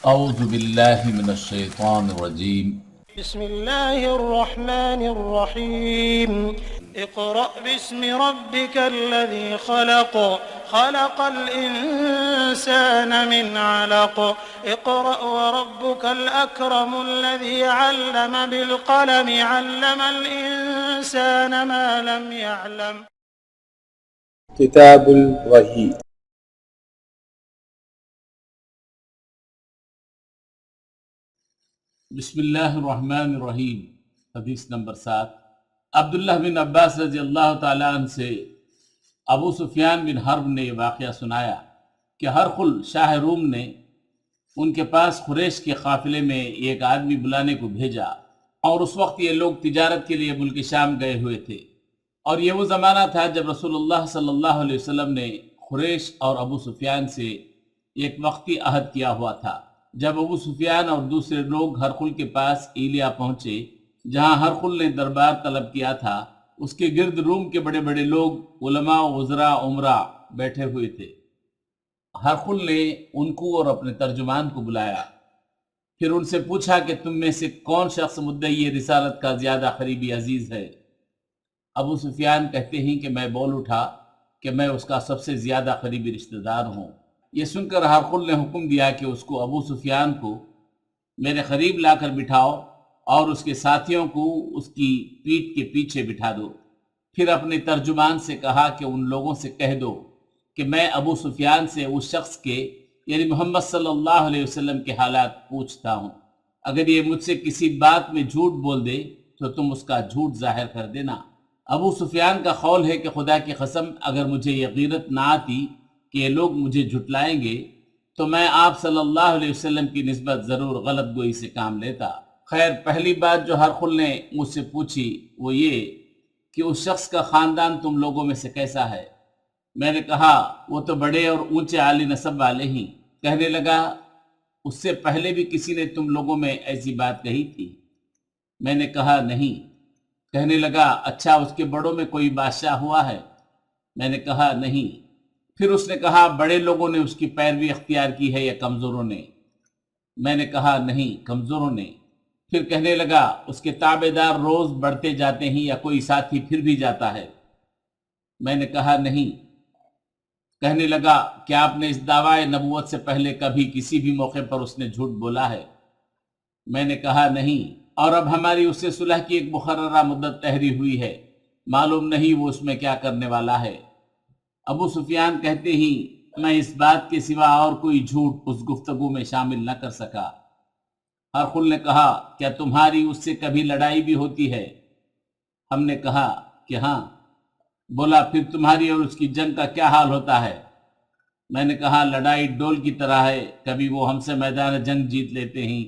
اعوذ باللہ من الشیطان الرجیم۔ بسم الله الرحمن الرحيم. اقرأ باسم ربك الذي خلق خلق الإنسان من علق اقرأ وربك الأكرم الذي علم بالقلم علم الإنسان ما لم يعلم. کتاب الوحی۔ بسم اللہ الرحمن الرحیم۔ حدیث نمبر 7۔ عبداللہ بن عباس رضی اللہ تعالیٰ عنہ سے ابو سفیان بن حرب نے یہ واقعہ سنایا کہ ہرقل شاہ روم نے ان کے پاس قریش کے قافلے میں ایک آدمی بلانے کو بھیجا، اور اس وقت یہ لوگ تجارت کے لیے ملک شام گئے ہوئے تھے، اور یہ وہ زمانہ تھا جب رسول اللہ صلی اللہ علیہ وسلم نے قریش اور ابو سفیان سے ایک وقتی عہد کیا ہوا تھا۔ جب ابو سفیان اور دوسرے لوگ ہرقل کے پاس ایلیا پہنچے جہاں ہرقل نے دربار طلب کیا تھا، اس کے گرد روم کے بڑے بڑے لوگ، علماء، وزراء، عمراء بیٹھے ہوئے تھے۔ ہرقل نے ان کو اور اپنے ترجمان کو بلایا، پھر ان سے پوچھا کہ تم میں سے کون شخص مدعی رسالت کا زیادہ قریبی عزیز ہے؟ ابو سفیان کہتے ہیں کہ میں بول اٹھا کہ میں اس کا سب سے زیادہ قریبی رشتہ دار ہوں۔ یہ سن کر ہرقل نے حکم دیا کہ اس کو ابو سفیان کو میرے قریب لا کر بٹھاؤ اور اس کے ساتھیوں کو اس کی پیٹھ کے پیچھے بٹھا دو۔ پھر اپنے ترجمان سے کہا کہ ان لوگوں سے کہہ دو کہ میں ابو سفیان سے اس شخص کے یعنی محمد صلی اللہ علیہ وسلم کے حالات پوچھتا ہوں، اگر یہ مجھ سے کسی بات میں جھوٹ بول دے تو تم اس کا جھوٹ ظاہر کر دینا۔ ابو سفیان کا قول ہے کہ خدا کی قسم اگر مجھے یہ غیرت نہ آتی کہ یہ لوگ مجھے جھٹلائیں گے تو میں آپ صلی اللہ علیہ وسلم کی نسبت ضرور غلط گوئی سے کام لیتا۔ خیر، پہلی بات جو ہرقل نے مجھ سے پوچھی وہ یہ کہ اس شخص کا خاندان تم لوگوں میں سے کیسا ہے؟ میں نے کہا وہ تو بڑے اور اونچے عالی نسب والے ہیں۔ کہنے لگا اس سے پہلے بھی کسی نے تم لوگوں میں ایسی بات کہی تھی؟ میں نے کہا نہیں۔ کہنے لگا اچھا اس کے بڑوں میں کوئی بادشاہ ہوا ہے؟ میں نے کہا نہیں۔ پھر اس نے کہا بڑے لوگوں نے اس کی پیروی اختیار کی ہے یا کمزوروں نے؟ میں نے کہا نہیں، کمزوروں نے۔ پھر کہنے لگا اس کے تابع دار روز بڑھتے جاتے ہیں یا کوئی ساتھی پھر بھی جاتا ہے؟ میں نے کہا نہیں۔ کہنے لگا کیا آپ نے اس دعویٰ نبوت سے پہلے کبھی کسی بھی موقع پر اس نے جھوٹ بولا ہے؟ میں نے کہا نہیں، اور اب ہماری اس سے صلح کی ایک مقررہ مدت ٹھہری ہوئی ہے، معلوم نہیں وہ اس میں کیا کرنے والا ہے۔ ابو سفیان کہتے ہی میں اس بات کے سوا اور کوئی جھوٹ اس گفتگو میں شامل نہ کر سکا۔ ہرقل نے کہا کیا تمہاری اس سے کبھی لڑائی بھی ہوتی ہے؟ ہم نے کہا کہ ہاں۔ بولا پھر تمہاری اور اس کی جنگ کا کیا حال ہوتا ہے؟ میں نے کہا لڑائی ڈول کی طرح ہے، کبھی وہ ہم سے میدان جنگ جیت لیتے ہیں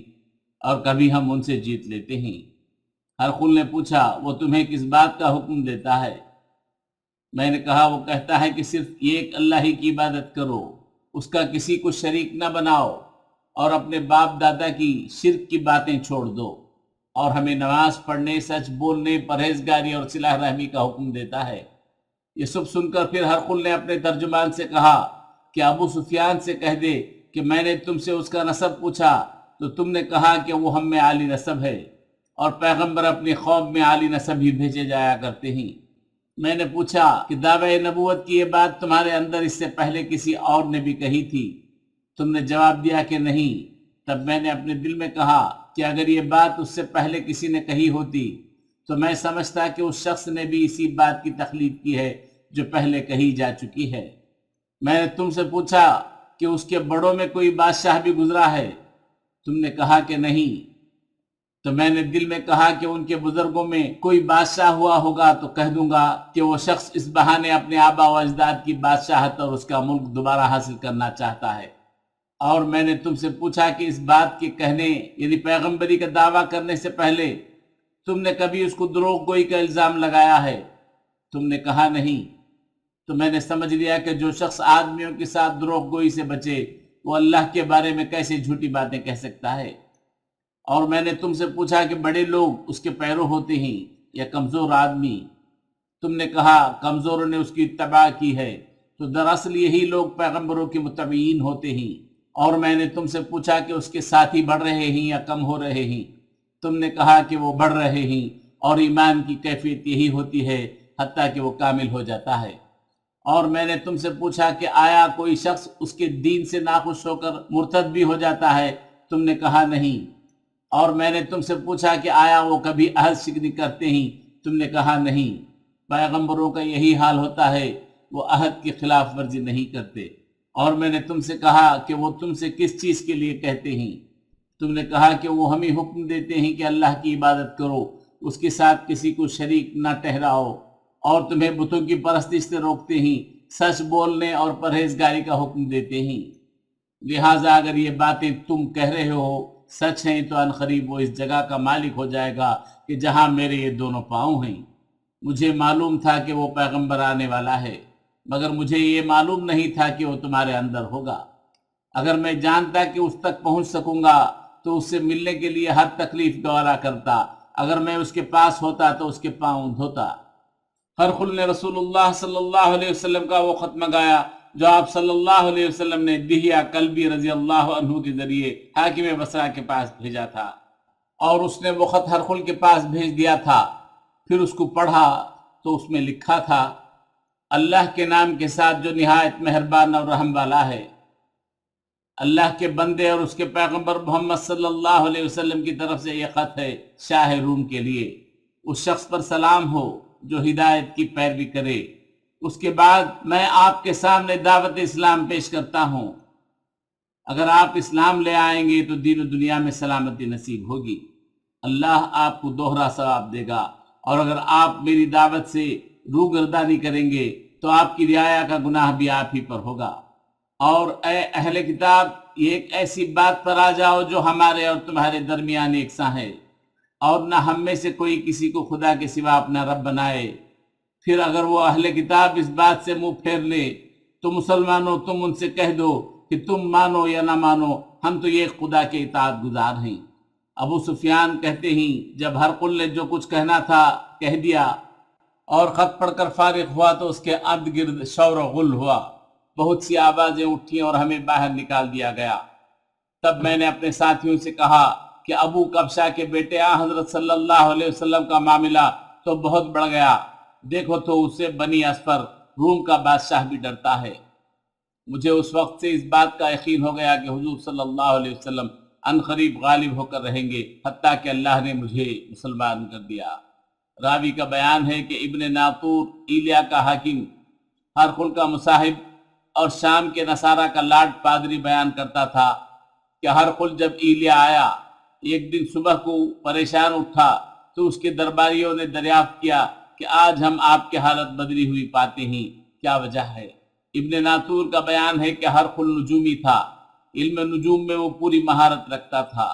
اور کبھی ہم ان سے جیت لیتے ہیں۔ ہرقل نے پوچھا وہ تمہیں کس بات کا حکم دیتا ہے؟ میں نے کہا وہ کہتا ہے کہ صرف ایک اللہ ہی کی عبادت کرو، اس کا کسی کو شریک نہ بناؤ، اور اپنے باپ دادا کی شرک کی باتیں چھوڑ دو، اور ہمیں نماز پڑھنے، سچ بولنے، پرہیزگاری اور صلہ رحمی کا حکم دیتا ہے۔ یہ سب سن کر پھر ہرقل نے اپنے ترجمان سے کہا کہ ابو سفیان سے کہہ دے کہ میں نے تم سے اس کا نسب پوچھا تو تم نے کہا کہ وہ ہم میں عالی نسب ہے، اور پیغمبر اپنی قوم میں عالی نسب ہی بھیجے جایا کرتے ہیں۔ میں نے پوچھا کہ دعوی نبوت کی یہ بات تمہارے اندر اس سے پہلے کسی اور نے بھی کہی تھی؟ تم نے جواب دیا کہ نہیں۔ تب میں نے اپنے دل میں کہا کہ اگر یہ بات اس سے پہلے کسی نے کہی ہوتی تو میں سمجھتا کہ اس شخص نے بھی اسی بات کی تخلیق کی ہے جو پہلے کہی جا چکی ہے۔ میں نے تم سے پوچھا کہ اس کے بڑوں میں کوئی بادشاہ بھی گزرا ہے؟ تم نے کہا کہ نہیں۔ تو میں نے دل میں کہا کہ ان کے بزرگوں میں کوئی بادشاہ ہوا ہوگا تو کہہ دوں گا کہ وہ شخص اس بہانے اپنے آبا و اجداد کی بادشاہت اور اس کا ملک دوبارہ حاصل کرنا چاہتا ہے۔ اور میں نے تم سے پوچھا کہ اس بات کے کہنے یعنی پیغمبری کا دعویٰ کرنے سے پہلے تم نے کبھی اس کو دروغ گوئی کا الزام لگایا ہے؟ تم نے کہا نہیں۔ تو میں نے سمجھ لیا کہ جو شخص آدمیوں کے ساتھ دروغ گوئی سے بچے وہ اللہ کے بارے میں کیسے جھوٹی باتیں کہہ سکتا ہے۔ اور میں نے تم سے پوچھا کہ بڑے لوگ اس کے پیرو ہوتے ہیں یا کمزور آدمی؟ تم نے کہا کمزوروں نے اس کی اتباع کی ہے، تو دراصل یہی لوگ پیغمبروں کے متبعین ہوتے ہیں۔ اور میں نے تم سے پوچھا کہ اس کے ساتھی بڑھ رہے ہیں یا کم ہو رہے ہیں، تم نے کہا کہ وہ بڑھ رہے ہیں، اور ایمان کی کیفیت یہی ہوتی ہے حتیٰ کہ وہ کامل ہو جاتا ہے۔ اور میں نے تم سے پوچھا کہ آیا کوئی شخص اس کے دین سے ناخوش ہو کر مرتد بھی ہو جاتا ہے، تم نے کہا نہیں۔ اور میں نے تم سے پوچھا کہ آیا وہ کبھی عہد شکنی کرتے ہیں، تم نے کہا نہیں۔ پیغمبروں کا یہی حال ہوتا ہے، وہ عہد کی خلاف ورزی نہیں کرتے۔ اور میں نے تم سے کہا کہ وہ تم سے کس چیز کے لیے کہتے ہیں، تم نے کہا کہ وہ ہمیں حکم دیتے ہیں کہ اللہ کی عبادت کرو، اس کے ساتھ کسی کو شریک نہ ٹھہراؤ، اور تمہیں بتوں کی پرستش سے روکتے ہیں، سچ بولنے اور پرہیزگاری کا حکم دیتے ہیں۔ لہٰذا اگر یہ باتیں تم کہہ رہے ہو سچ ہیں تو عنقریب وہ اس جگہ کا مالک ہو جائے گا کہ جہاں میرے یہ دونوں پاؤں ہیں۔ مجھے معلوم تھا کہ وہ پیغمبر آنے والا ہے، مگر مجھے یہ معلوم نہیں تھا کہ وہ تمہارے اندر ہوگا۔ اگر میں جانتا کہ اس تک پہنچ سکوں گا تو اس سے ملنے کے لیے ہر تکلیف گوارا کرتا، اگر میں اس کے پاس ہوتا تو اس کے پاؤں دھوتا۔ ہرقل نے رسول اللہ صلی اللہ علیہ وسلم کا وہ خط منگایا جو آپ صلی اللہ علیہ وسلم نے دہیہ کلبی رضی اللہ عنہ کے ذریعے حاکم بصرہ کے پاس بھیجا تھا، اور اس نے وہ خط ہرقل کے پاس بھیج دیا تھا۔ پھر اس کو پڑھا تو اس میں لکھا تھا، اللہ کے نام کے ساتھ جو نہایت مہربان اور رحم والا ہے۔ اللہ کے بندے اور اس کے پیغمبر محمد صلی اللہ علیہ وسلم کی طرف سے یہ خط ہے شاہ روم کے لیے۔ اس شخص پر سلام ہو جو ہدایت کی پیروی کرے۔ اس کے بعد میں آپ کے سامنے دعوت اسلام پیش کرتا ہوں۔ اگر آپ اسلام لے آئیں گے تو دین و دنیا میں سلامتی نصیب ہوگی، اللہ آپ کو دوہرا ثواب دے گا، اور اگر آپ میری دعوت سے روگردانی کریں گے تو آپ کی رعایا کا گناہ بھی آپ ہی پر ہوگا۔ اور اے اہل کتاب، یہ ایک ایسی بات پر آ جاؤ جو ہمارے اور تمہارے درمیان یکساں ہے، اور نہ ہم میں سے کوئی کسی کو خدا کے سوا اپنا رب بنائے۔ پھر اگر وہ اہل کتاب اس بات سے منہ پھیر لے تو مسلمانوں تم ان سے کہہ دو کہ تم مانو یا نہ مانو، ہم تو یہ خدا کے اطاعت گزار ہیں۔ ابو سفیان کہتے ہیں جب ہرقل نے جو کچھ کہنا تھا کہہ دیا اور خط پڑھ کر فارغ ہوا تو اس کے ارد گرد شور و غل ہوا، بہت سی آوازیں اٹھیں اور ہمیں باہر نکال دیا گیا۔ تب میں نے اپنے ساتھیوں سے کہا کہ ابو کبشہ کے بیٹے حضرت صلی اللہ علیہ وسلم کا معاملہ تو بہت بڑھ گیا، دیکھو تو اسے بنی اسفر روم کا بادشاہ بھی ڈرتا ہے۔ مجھے اس وقت سے اس بات کا یقین ہو گیا کہ حضور صلی اللہ علیہ وسلم عنقریب غالب ہو کر رہیں گے، حتیٰ کہ اللہ نے مجھے مسلمان کر دیا۔ راوی کا بیان ہے کہ ابن ناطور ایلیا کا حاکم، ہرقل کا مصاحب اور شام کے نصارہ کا لاڈ پادری بیان کرتا تھا کہ ہرقل جب ایلیا آیا ایک دن صبح کو پریشان اٹھا تو اس کے درباریوں نے دریافت کیا کہ آج ہم آپ کی حالت بدلی ہوئی پاتے ہیں، کیا وجہ ہے؟ ابن ناطور کا بیان ہے کہ ہرقل نجومی تھا، علم نجوم میں وہ پوری مہارت رکھتا تھا۔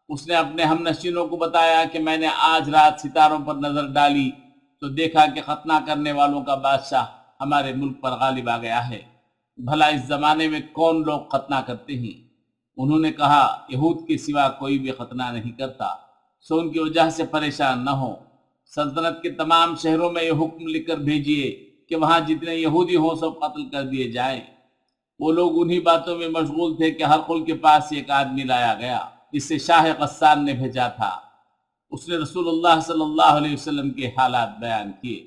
اس نے اپنے ہم نشینوں کو بتایا کہ میں نے آج رات ستاروں پر نظر ڈالی تو دیکھا کہ ختنہ کرنے والوں کا بادشاہ ہمارے ملک پر غالب آ گیا ہے۔ بھلا اس زمانے میں کون لوگ ختنہ کرتے ہیں؟ انہوں نے کہا یہود کے سوا کوئی بھی ختنہ نہیں کرتا، سو ان کی وجہ سے پریشان نہ ہو۔ سلطنت کے تمام شہروں میں یہ حکم لکھ کر بھیجیے کہ وہاں جتنے یہودی ہوں سب قتل کر دیے جائیں۔ وہ لوگ انہی باتوں میں مشغول تھے کہ ہرقل کے پاس ایک آدمی لایا گیا جس سے شاہ غسان نے بھیجا تھا۔ اس نے رسول اللہ صلی اللہ علیہ وسلم کے حالات بیان کیے۔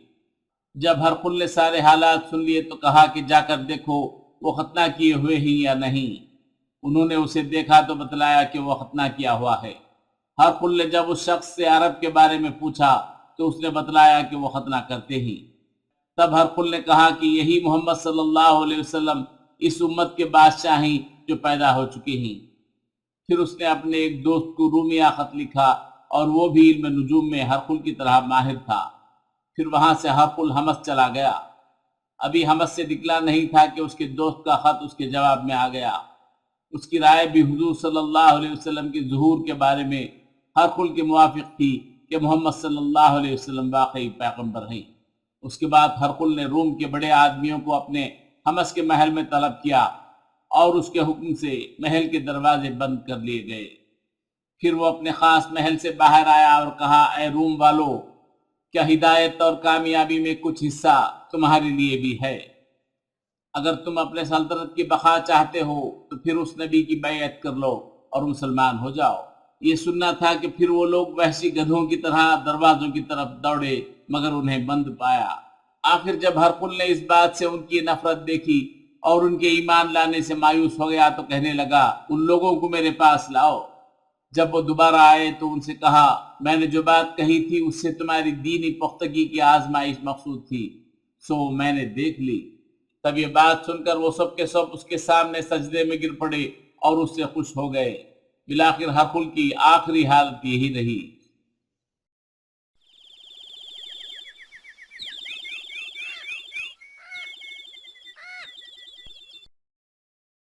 جب ہرقل نے سارے حالات سن لیے تو کہا کہ جا کر دیکھو وہ ختنہ کیے ہوئے ہیں یا نہیں۔ انہوں نے اسے دیکھا تو بتلایا کہ وہ ختنہ کیا ہوا ہے۔ ہرقل نے جب اس شخص سے عرب کے بارے میں پوچھا تو اس نے بتلایا کہ وہ ختنہ کرتے ہیں۔ تب ہرقل نے کہا کہ یہی محمد صلی اللہ علیہ وسلم اس امت کے بادشاہ ہیں جو پیدا ہو چکے ہیں۔ پھر اس نے اپنے ایک دوست کو رومیہ خط لکھا اور وہ بھی علم نجوم میں ہرقل کی طرح ماہر تھا۔ پھر وہاں سے ہرقل حمص چلا گیا۔ ابھی حمص سے نکلا نہیں تھا کہ اس کے دوست کا خط اس کے جواب میں آ گیا۔ اس کی رائے بھی حضور صلی اللہ علیہ وسلم کے ظہور کے بارے میں ہرقل کے موافق تھی کہ محمد صلی اللہ علیہ وسلم واقعی پیغمبر ہیں۔ اس کے بعد ہرقل نے روم کے بڑے آدمیوں کو اپنے حمص کے محل میں طلب کیا اور اس کے حکم سے محل کے دروازے بند کر لیے گئے۔ پھر وہ اپنے خاص محل سے باہر آیا اور کہا اے روم والو، کیا ہدایت اور کامیابی میں کچھ حصہ تمہارے لیے بھی ہے؟ اگر تم اپنے سلطنت کی بقا چاہتے ہو تو پھر اس نبی کی بیعت کر لو اور مسلمان ہو جاؤ۔ یہ سننا تھا کہ پھر وہ لوگ وحشی گدھوں کی طرح دروازوں کی طرف دوڑے مگر انہیں بند پایا۔ آخر جب ہرقل نے اس بات سے ان کی نفرت دیکھی اور ان کے ایمان لانے سے مایوس ہو گیا تو کہنے لگا ان لوگوں کو میرے پاس لاؤ۔ جب وہ دوبارہ آئے تو ان سے کہا میں نے جو بات کہی تھی اس سے تمہاری دینی پختگی کی آزمائش مقصود تھی، سو میں نے دیکھ لی۔ تب یہ بات سن کر وہ سب کے سب اس کے سامنے سجدے میں گر پڑے اور اس سے خوش ہو گئے۔ بالآخر ہرقل کی آخری حالت یہی رہی۔